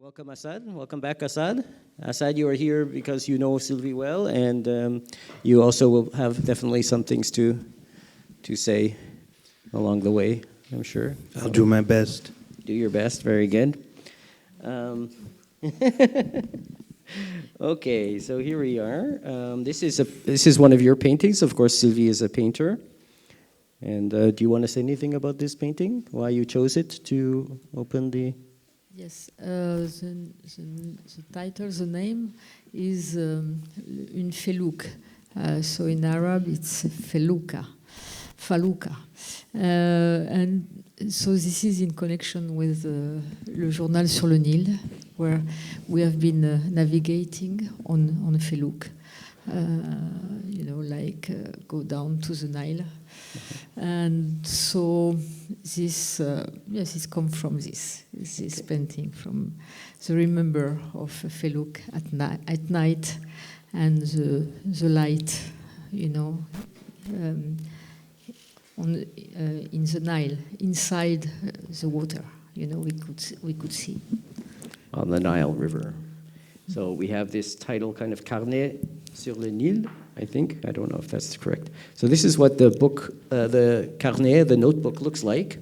Welcome, Assad. Welcome back, Assad. Assad, you are here because you know Sylvie well, and you also will have definitely some things to say along the way, I'm sure. I'll do my best. Do your best. Very good. Okay, so here we are. This is one of your paintings. Of course, Sylvie is a painter. And do you want to say anything about this painting? Why you chose it to open the... Yes, the title, the name is une felouk. So in Arab it's falouka. And so this is in connection with Le Journal sur le Nile, where we have been navigating on a felouk. Go down to the Nile. And so this, it comes from this painting, from the remember of a felouk at night and the light, in the Nile, inside the water, we could see. On the Nile River. So we have this title, kind of Carnet sur le Nile, I think. I don't know if that's correct. So this is what the book, the carnet, the notebook looks like.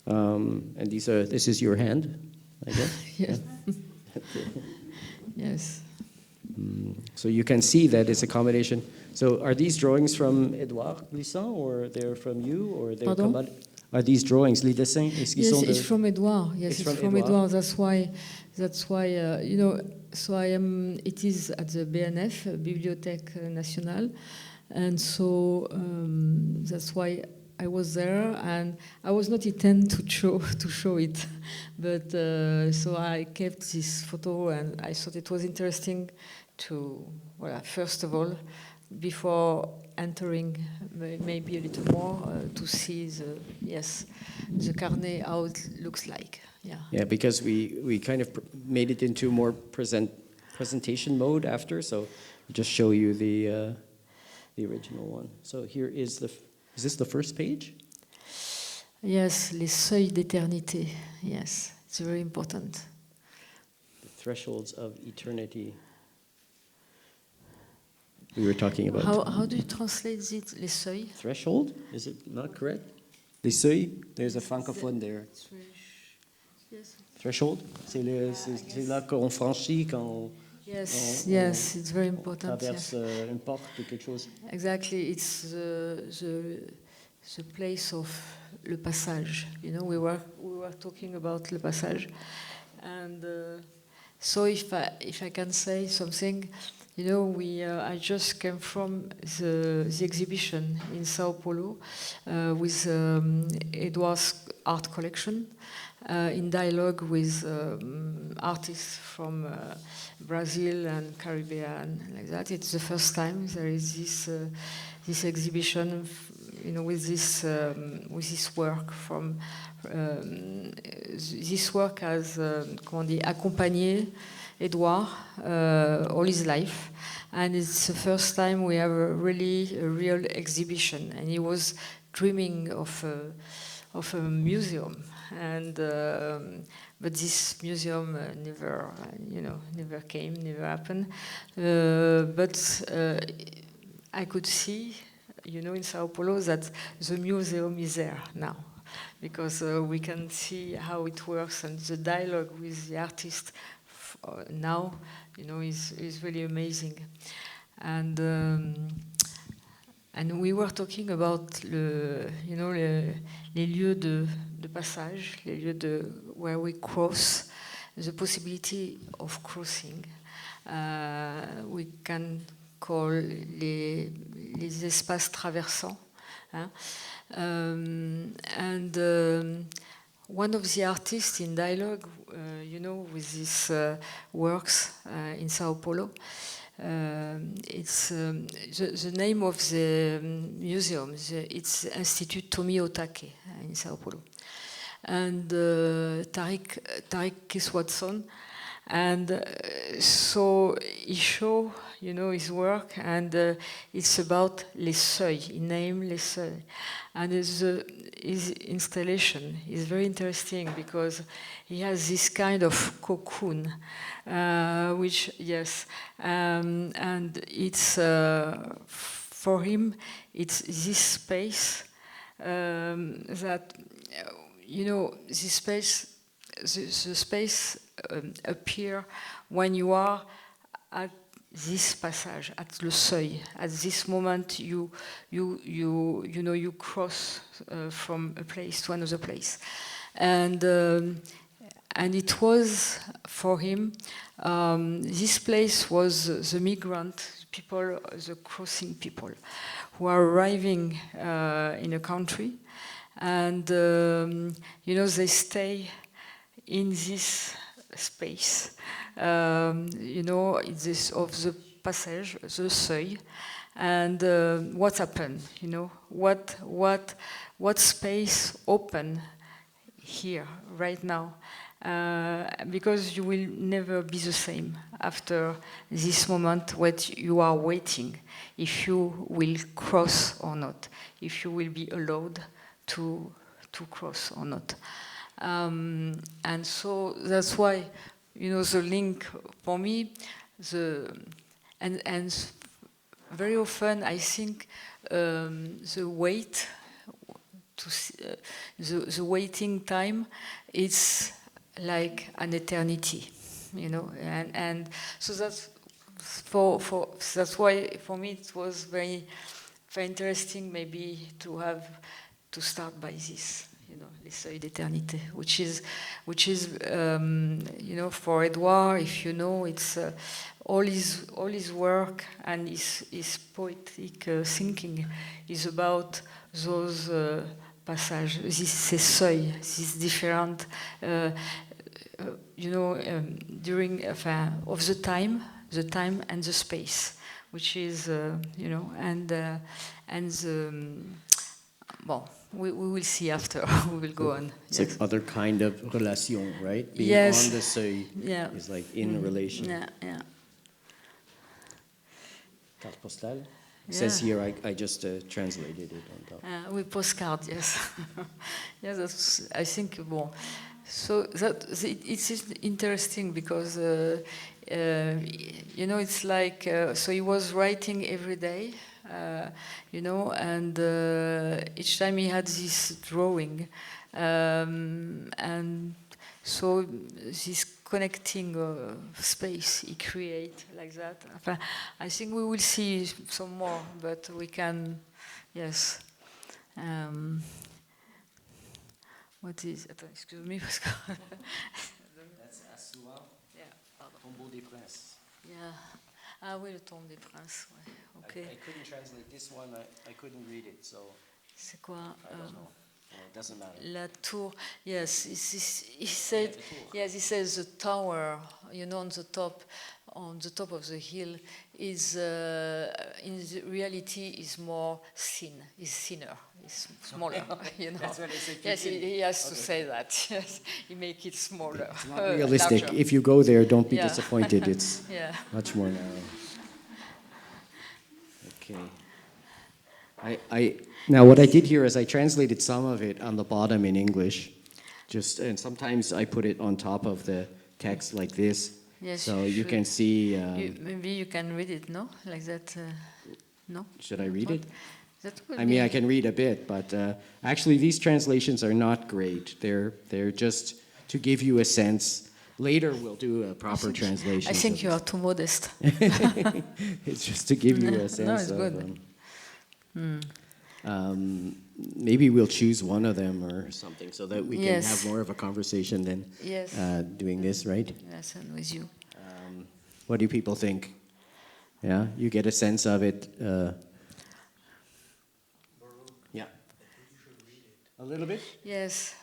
And this is your hand, I guess. Yes. Yes. So you can see that it's a combination. So are these drawings from Édouard Glissant, or they're from you, or they're Pardon? Are these drawings, les dessins? Yes, it's from Édouard. Yes, it's from Édouard. That's why. So I am. It is at the BNF, Bibliothèque Nationale, and so that's why I was there, and I was not intended to show it, but so I kept this photo, and I thought it was interesting to, first of all, before entering maybe a little more, to see the carnet, how it looks like. Yeah, because we kind of made it into more presentation mode after, so just show you the original one. So here is is this the first page? Yes, les seuils d'éternité. Yes, it's very important. The thresholds of eternity. We were talking about. How do you translate it, les seuils? Threshold? Is it not correct? Les seuils? There's a francophone there. Yes. Threshold? C'est là qu'on franchit quand yes, it's very important. On traverse une porte ou quelque chose. Exactly, it's the place of le passage. We were talking about le passage, and so if I can say something, I just came from the exhibition in Sao Paulo with Édouard's art collection. In dialogue with artists from Brazil and Caribbean, like that. It's the first time there is this exhibition, with this work from. This work has, accompagné Édouard all his life, and it's the first time we have a real exhibition. And he was dreaming of a museum. And but this museum never came, never happened. But I could see, in Sao Paulo, that the museum is there now, because we can see how it works, and the dialogue with the artist now, is really amazing. And we were talking about les lieux de passage, les lieux where we cross, the possibility of crossing. We can call les espaces traversants. And one of the artists in dialogue, with these works in Sao Paulo, it's the name of the museum. It's Institut Tommy-Otake in Sao Paulo, and Tariq Kiswatson And so he show, his work, and it's about les seuils. He named les seuils, and his installation is very interesting because he has this kind of cocoon, which and it's for him it's this space that this space. The space appear when you are at this passage, at le seuil. At this moment, you cross from a place to another place, and it was for him. This place was the migrant people, the crossing people, who are arriving in a country, and they stay in this space, this of the passage, the seuil, and what happened? What space open here right now? Because you will never be the same after this moment when you are waiting, if you will cross or not, if you will be allowed to cross or not. And so that's why, the link for me, and very often I think the wait, the waiting time, it's like an eternity, and so that's that's why for me it was very, very interesting maybe to start by this. Les seuils d'éternité, which is, for Édouard, if it's all his work and his poetic thinking is about those passages, ces seuils, these different, during of the time and the space, which is, and the. Well, we will see after. We will go on. It's like other kind of relation, right? Being yes. on the seuil is like in relation. Yeah. Carte postale. It says here, I just translated it on top. Oui, postcard, yes. Yeah, that's, I think, bon. So it's interesting because, it's like, so he was writing every day. And each time he had this drawing, and so this connecting space he create like that. I think we will see some more, but we can, yes. What is? Excuse me, parce que That's Assoir. Yeah. Tombeau des Princes. Yeah. Ah oui, le tombe des princes. Ouais. Okay. I couldn't translate this one. I couldn't read it, so. C'est quoi? I don't know. Well, it doesn't matter. La tour. Yes, he said. Yes, he says the tower. On the top of the hill is in the reality is more thin. Is thinner. Is smaller. That's what I said. Yes, he has to say that. Yes, he make it smaller. It's not realistic. Larger. If you go there, don't be disappointed. It's much more narrow. Okay. Now what I did here is I translated some of it on the bottom in English, and sometimes I put it on top of the text like this, yes, so you can see. Maybe you can read it, no, like that. No. Should I read it? I mean, I can read a bit, but actually these translations are not great. They're just to give you a sense. Later we'll do a proper translation. I think you are too modest. It's just to give you a sense. No, it's good. Maybe we'll choose one of them or something so that we can have more of a conversation than doing this, right? Yes, and with you. What do people think? Yeah, you get a sense of it. Yeah. A little bit? Yes.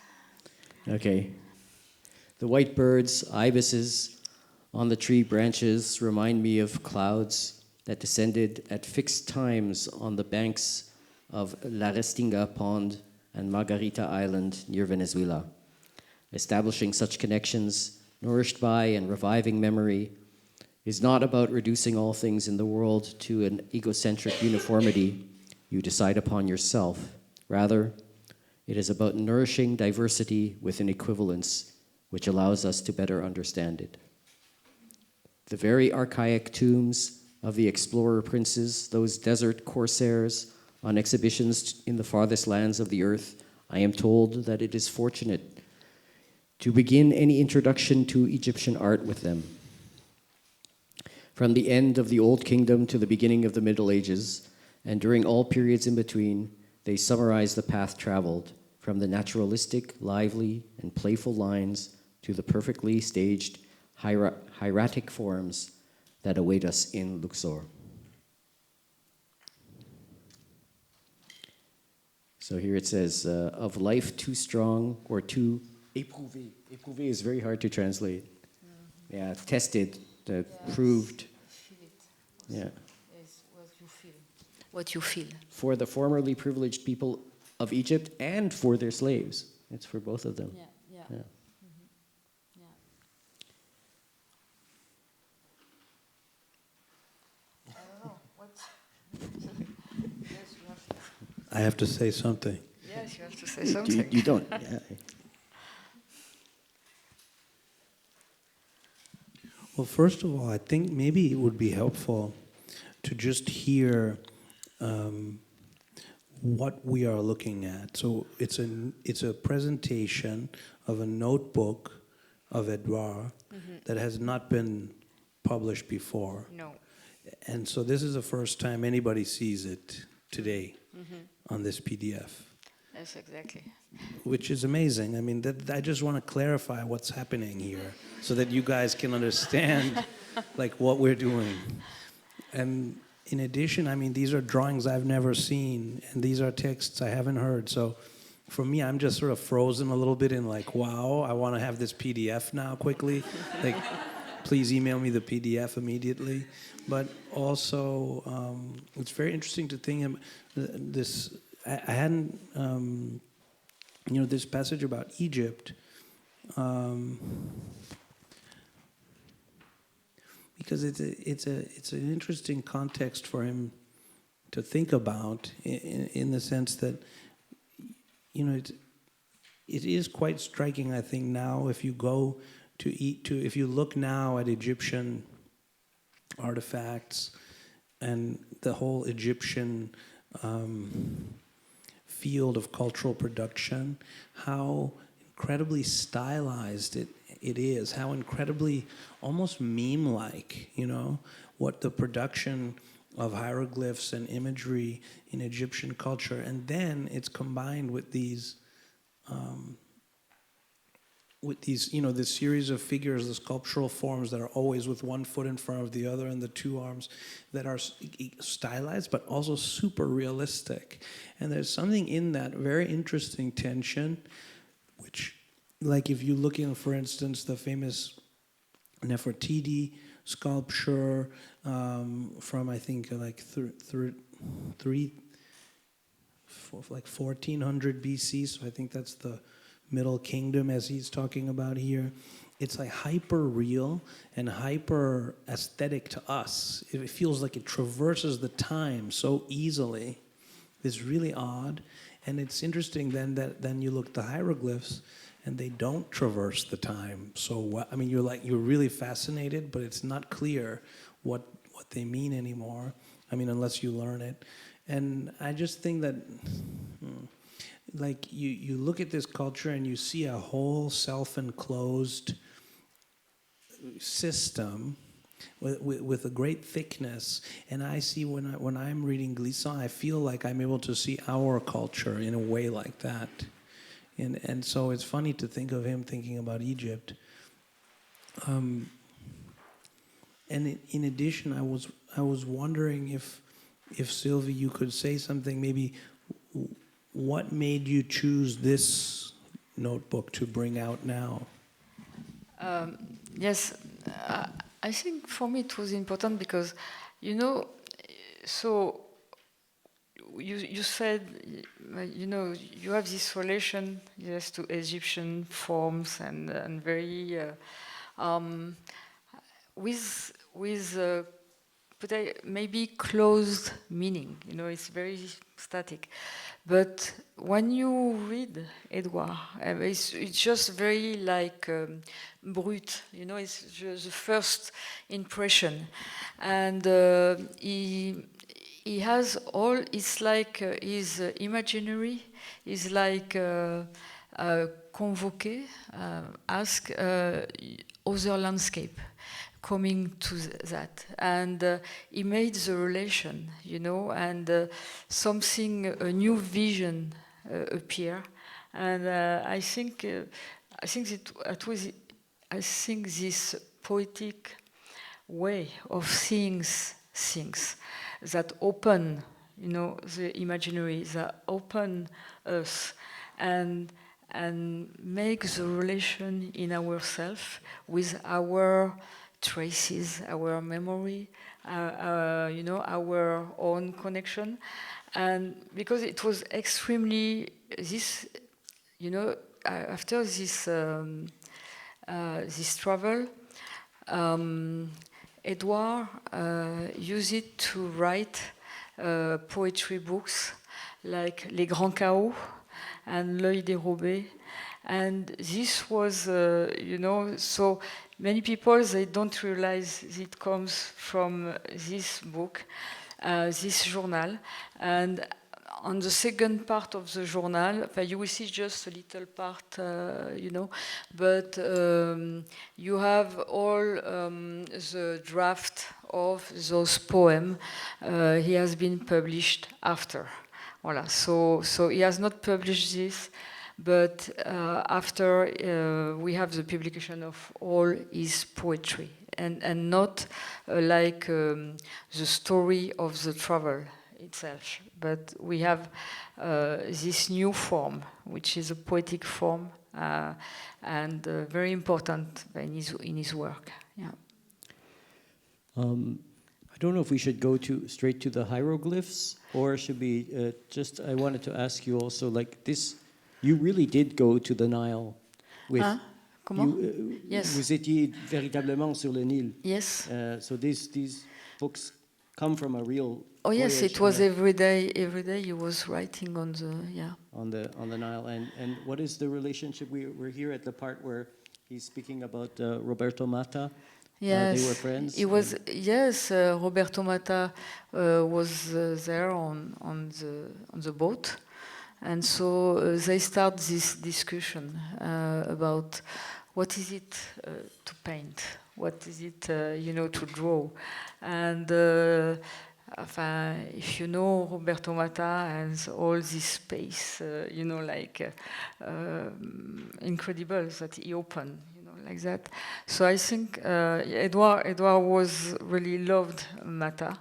Okay. The white birds, ibises, on the tree branches remind me of clouds that descended at fixed times on the banks of La Restinga Pond and Margarita Island near Venezuela. Establishing such connections, nourished by and reviving memory, is not about reducing all things in the world to an egocentric uniformity you decide upon yourself. Rather, it is about nourishing diversity with an equivalence which allows us to better understand it. The very archaic tombs of the explorer princes, those desert corsairs on exhibitions in the farthest lands of the earth, I am told that it is fortunate to begin any introduction to Egyptian art with them. From the end of the Old Kingdom to the beginning of the Middle Ages, and during all periods in between, they summarize the path traveled, from the naturalistic, lively, and playful lines to the perfectly staged hieratic forms that await us in Luxor. So here it says, of life too strong or too éprouvé. Éprouvé is very hard to translate. Mm-hmm. Yeah, tested, proved. Feel it. Yeah. It's what you feel. What you feel. For the formerly privileged people of Egypt and for their slaves. It's for both of them. Yeah, yeah. Yeah. Mm-hmm. Yeah. I don't know. What? Yes, you have to. I have to say something. Yes, you have to say something. You don't. Yeah. Well, first of all, I think maybe it would be helpful to just hear what we are looking at. So it's a presentation of a notebook of Édouard that has not been published before. No. And so this is the first time anybody sees it today on this PDF. Yes, exactly. Which is amazing. I mean, I just want to clarify what's happening here so that you guys can understand like what we're doing. And in addition, I mean, these are drawings I've never seen, and these are texts I haven't heard. So for me, I'm just sort of frozen a little bit in like, wow, I want to have this PDF now quickly. Like, please email me the PDF immediately. But also, it's very interesting to think this. I hadn't, this passage about Egypt, because it's an interesting context for him to think about, in the sense that, it is quite striking. I think now, if you go if you look now at Egyptian artifacts and the whole Egyptian field of cultural production, how incredibly stylized it is, how incredibly almost meme-like, what the production of hieroglyphs and imagery in Egyptian culture, and then it's combined with these this series of figures, the sculptural forms that are always with one foot in front of the other and the two arms that are stylized but also super realistic. And there's something in that very interesting tension, which, like if you look in, for instance, the famous Nefertiti sculpture from, I think, like 1400 BC, so I think that's the Middle Kingdom, as he's talking about here. It's like hyper real and hyper aesthetic to us. It feels like it traverses the time so easily. It's really odd. And it's interesting then you look at the hieroglyphs and they don't traverse the time. So I mean, you're really fascinated, but it's not clear what they mean anymore. I mean, unless you learn it. And I just think that like you look at this culture and you see a whole self-enclosed system with a great thickness, and I see when I'm reading Glissant, I feel like I'm able to see our culture in a way like that, and so it's funny to think of him thinking about Egypt. And in addition, I was wondering if Sylvie, you could say something maybe. What made you choose this notebook to bring out now? Yes, I think for me it was important because, so you said, you have this relation, yes, to Egyptian forms and very with maybe closed meaning. You know, it's very static. But when you read Édouard, it's just very like brut. You know, it's just the first impression, and he has all. It's like his imaginary is like convoquer, ask other landscape coming to that, and he made the relation, you know, and something, a new vision appear, and I think this poetic way of seeing things that open, you know, the imaginary, that open us, and make the relation in ourselves with our traces, our memory, you know, our own connection. And because it was extremely, this, you know, after this this travel, Édouard used it to write poetry books like Les Grands Chaos and L'œil dérobé. And this was, you know, so many people, they don't realize it comes from this book, this journal. And on the second part of the journal, you will see just a little part, you know, but you have all the draft of those poems. He has been published after. Voilà. So he has not published this, but after we have the publication of all his poetry, and not like the story of the travel itself, but we have this new form, which is a poetic form, and very important in his work. Yeah. I don't know if we should go straight to the hieroglyphs, or should we just? I wanted to ask you also, like this. You really did go to the Nile with. Comment? Yes. Vous étiez véritablement sur le Nil. Yes. So these books come from a real. Oh yes, it was every day. Every day he was writing on the on the Nile. And what is the relationship? We're here at the part where he's speaking about Roberto Matta. Yes, they were friends. He was Roberto Matta was there on the boat, and so they start this discussion about what is it to paint, what is it you know, to draw, and if you know Roberto Matta and all this space, you know, like incredible that he opened, you know, like that. So I think Édouard was really loved Matta,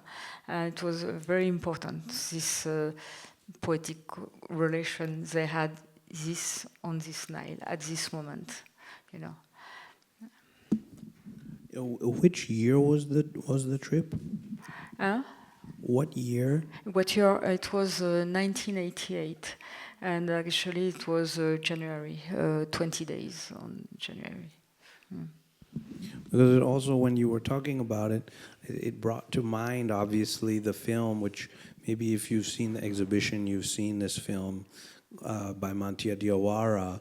and it was very important, this poetic relation they had this on this Nile at this moment, you know. Which year was the trip? What year? What year? It was 1988, and actually it was January, 20 days on January. Because it also, when you were talking about it, it brought to mind, obviously, the film, which maybe if you've seen the exhibition, you've seen this film by Mantia Diawara,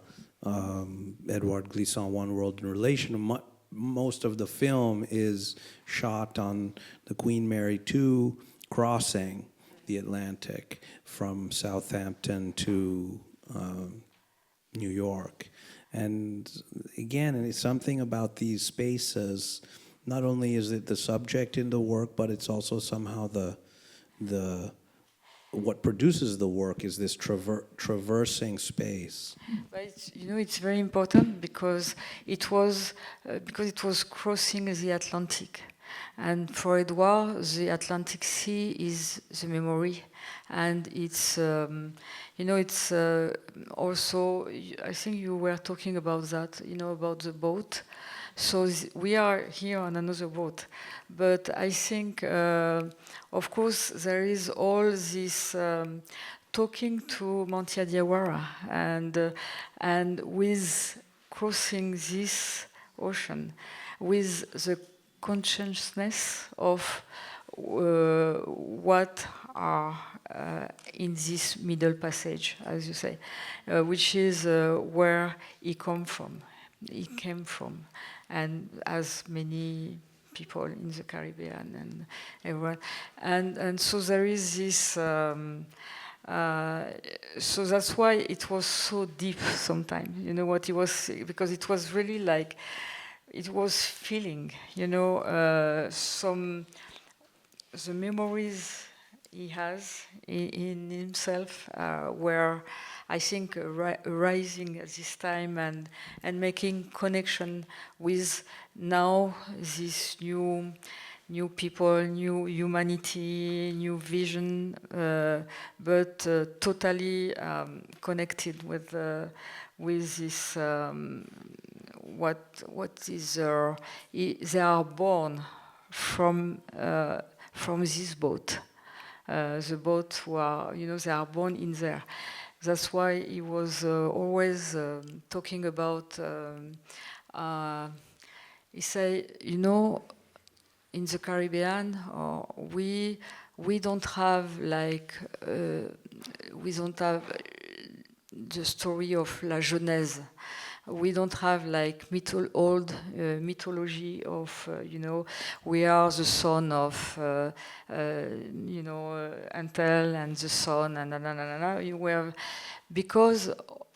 Édouard Glissant, One World in Relation. Most of the film is shot on the Queen Mary II crossing the Atlantic from Southampton to New York. And again, it's something about these spaces. Not only is it the subject in the work, but it's also somehow the what produces the work is this traversing space. But it's very important because it was crossing the Atlantic, and for Édouard, the Atlantic Sea is the memory, and it's it's also, I think you were talking about that, about the boat. So we are here on another boat, but I think, of course, there is all this talking to Mantia Diawara, and with crossing this ocean, with the consciousness of what are in this middle passage, as you say, which is where he came from, and as many people in the Caribbean and everyone, and so there is this. So that's why it was so deep sometimes. You know what it was, because it was really like it was feeling. You know, the memories he has in himself were, I think, rising at this time and making connection with now this new people, new humanity, new vision, but totally connected with this. What is they are born from this boat. The boat who are, they are born in there. That's why he was always talking about, he said, in the Caribbean, we don't have like, we don't have the story of La Genèse. We don't have like old mythology of, we are the son of, Antel and the son and we have, because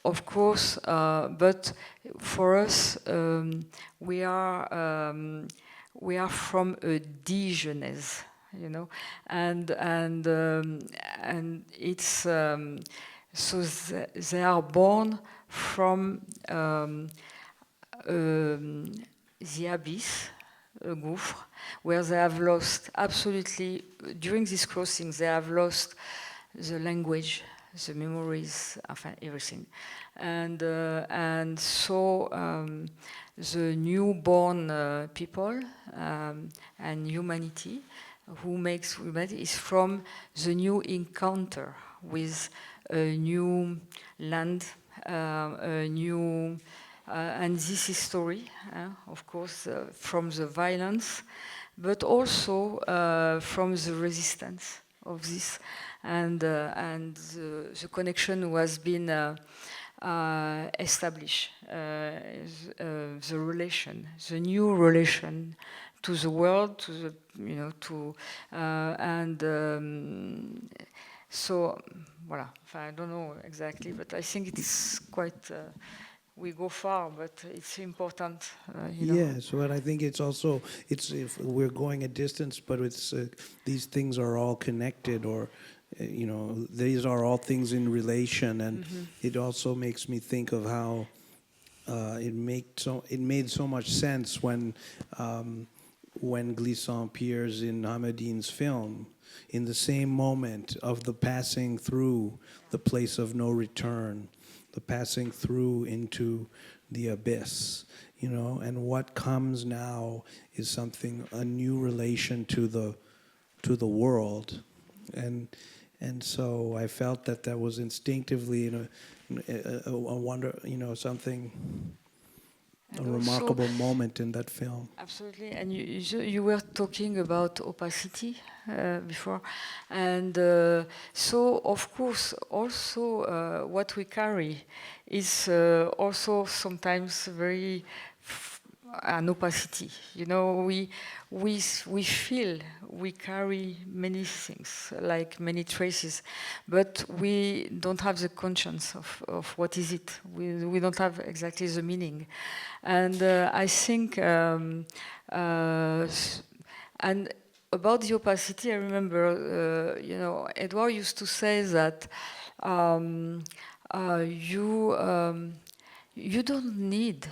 of course, but for us, we are from a Genèse, and it's so they are born from the abyss, a gouffre, where they have lost absolutely, during this crossing, they have lost the language, the memories, everything. And so the newborn people and humanity, who makes humanity, is from the new encounter with a new land, a new, and this history, of course, from the violence, but also from the resistance of this, and the connection who has been established, the relation, the new relation to the world, to the, so, voilà. I don't know exactly, but I think it is quite. We go far, but it's important. Yes, but I think it's also if we're going a distance, but it's these things are all connected, or these are all things in relation, and it also makes me think of how it made so much sense when Glissant appears in Hamadine's film, in the same moment of the passing through the place of no return, the passing through into the abyss, and what comes now is something, a new relation to the world, and so I felt that was instinctively a wonder, something. A remarkable moment in that film. Absolutely, and you were talking about opacity before, and so of course also what we carry is also sometimes very an opacity. We feel we carry many things, like many traces, but we don't have the conscience of what is it. We don't have exactly the meaning, and I think and about the opacity, I remember Édouard used to say that you don't need.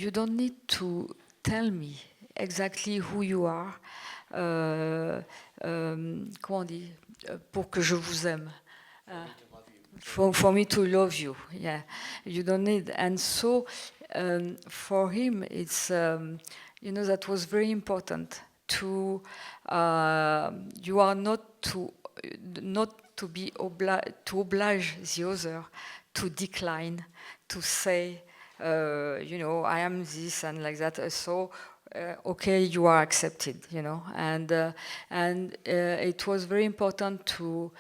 You don't need to tell me exactly who you are, comment on dit, pour que je vous aime. For me to love you, yeah. You don't need, and so for him, it's that was very important. To you are not to be to oblige the other to decline, to say I am this and like that. So, okay, you are accepted, and it was very important to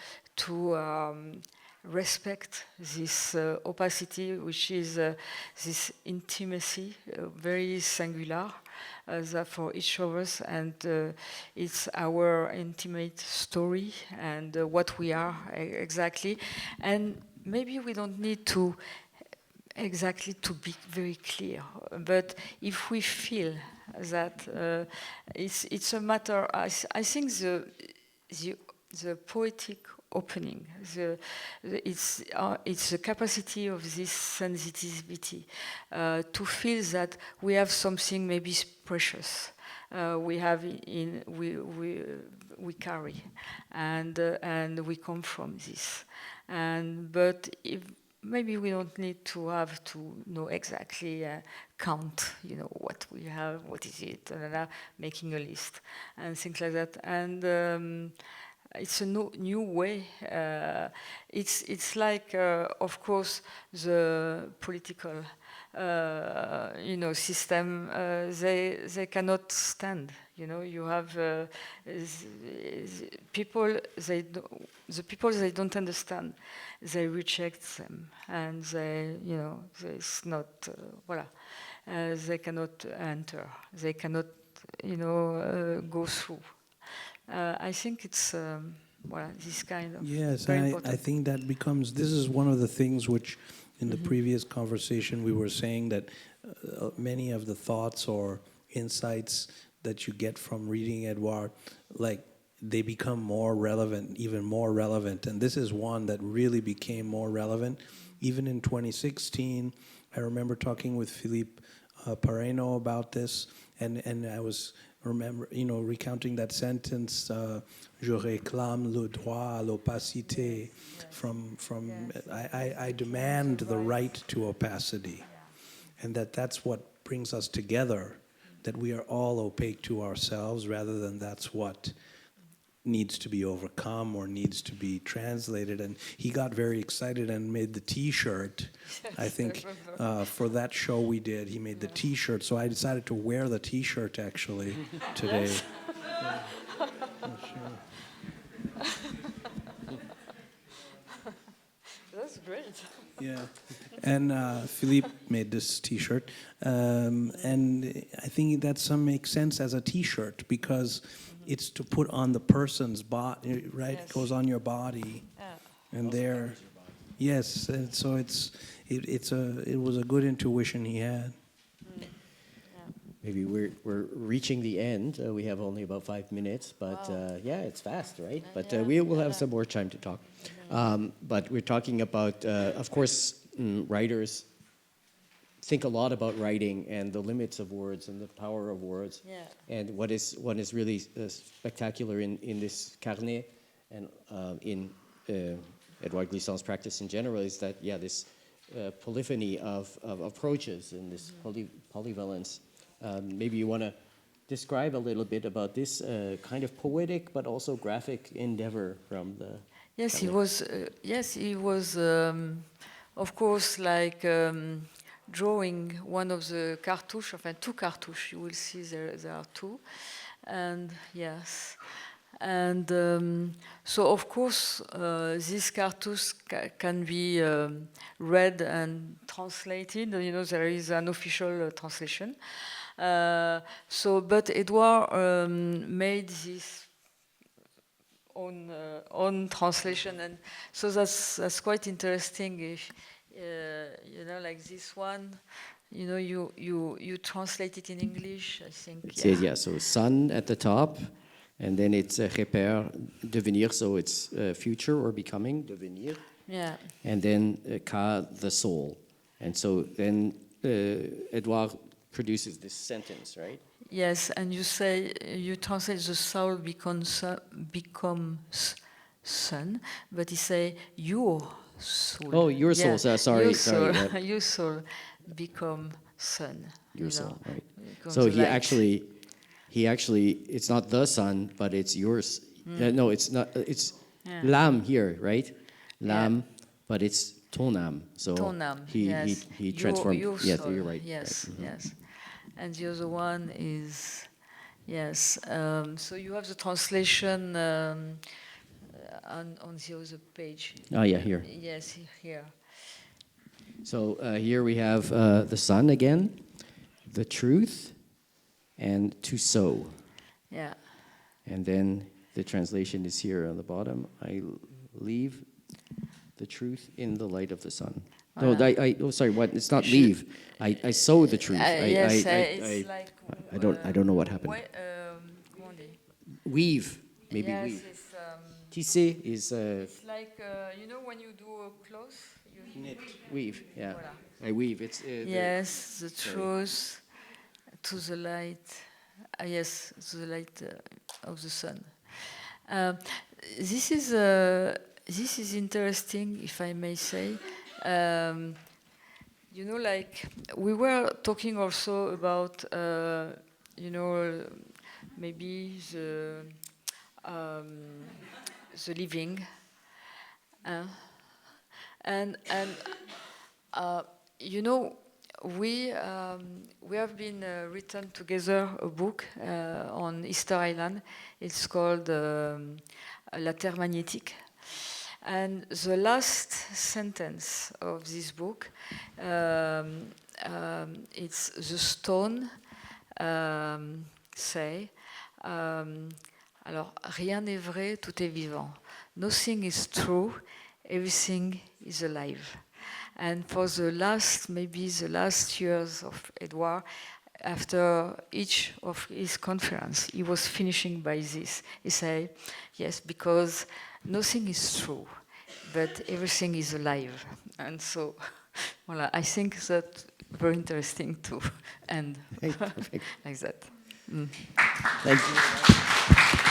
respect this opacity, which is this intimacy, very singular that for each of us, and it's our intimate story and what we are exactly. And maybe we don't need to exactly to be very clear, but if we feel that it's a matter, I think the poetic opening, it's the capacity of this sensitivity to feel that we have something maybe precious. We have we carry, and we come from this, but if maybe we don't need to have to know exactly count, what we have, what is it, making a list and things like that. And it's a new way. It's like, of course, the political, system. They cannot stand. You have the people. The people they don't understand. They reject them, and it's not. They cannot enter. They cannot, go through. I think it's this kind of yes, very and important. I think that this is one of the things which in the previous conversation we were saying that many of the thoughts or insights that you get from reading Édouard, like they become more relevant, even more relevant, and this is one that really became more relevant. Even in 2016, I remember talking with Philippe Pareno about this, and I was recounting that sentence, je réclame le droit à l'opacité, from I demand the right to opacity, and that's what brings us together, that we are all opaque to ourselves, rather than that's what needs to be overcome or needs to be translated. And he got very excited and made the T-shirt. I think for that show we did, he made the T-shirt. So I decided to wear the T-shirt actually today. That's great. Yeah, and Philippe made this T-shirt, and I think that makes sense as a T-shirt because it's to put on the person's body, right? Yes. It goes on your body, and there, yes, and so it was a good intuition he had. Maybe we're reaching the end. We have only about 5 minutes, but it's fast, right? But we will have some more time to talk. But we're talking about, of course, writers think a lot about writing and the limits of words and the power of words. Yeah. And what is really spectacular in this carnet and in Édouard Glissant's practice in general is that, this polyphony of approaches and this polyvalence. Maybe you want to describe a little bit about this kind of poetic but also graphic endeavor from the... Yes, he was. He was, of course, like drawing one of the cartouches, two cartouches. You will see there are two, and yes, and so of course these cartouches can be read and translated. There is an official translation. But Édouard made this own translation, and so that's quite interesting. If like this one, you translate it in English, I think. It says, so sun at the top, and then it's repère, devenir, so it's future or becoming, devenir. Yeah. And then ka, the soul. And so then Édouard produces this sentence, right? Yes, and you translate the soul becomes sun, but you say your soul. Oh, your soul. Sorry. Your soul, Yeah. your soul become sun. Your soul, right? Becomes So he light. actually, it's not the sun, but it's yours. No, it's not. It's l'âme here, right? L'âme, but it's ton âme. So ton âme, he yes. he transformed. Your Yeah, soul, you're right. yes, right. yes. And the other one is, yes. So you have the translation on the other page. Oh yeah, here. Yes, here. So here we have the sun again, the truth, and to sow. Yeah. And then the translation is here on the bottom. I leave the truth in the light of the sun. No, Voilà. oh sorry, what? It's not leave. I sow the truth. Yes, it's like. I don't know what happened. Comment on dit? Weave, maybe Yes, weave. it's, Tisser is it's like you know when you do a cloth. You knit. Weave, yeah. Voilà. I weave. It's Yes, the truth to the light. Yes, to the light of the sun. This is interesting, if I may say. You know, like we were talking also about, you know, maybe the living, and you know, we have been written together a book on Easter Island. It's called La Terre magnétique. And the last sentence of this book, it's the stone say, alors rien n'est vrai, tout est vivant. Nothing is true, everything is alive. And for the last, maybe the last years of Édouard, after each of his conference, he was finishing by this. He said, yes, because nothing is true, but everything is alive. And so, voilà, I think that's very interesting to end perfect. like that. Mm. Thank you.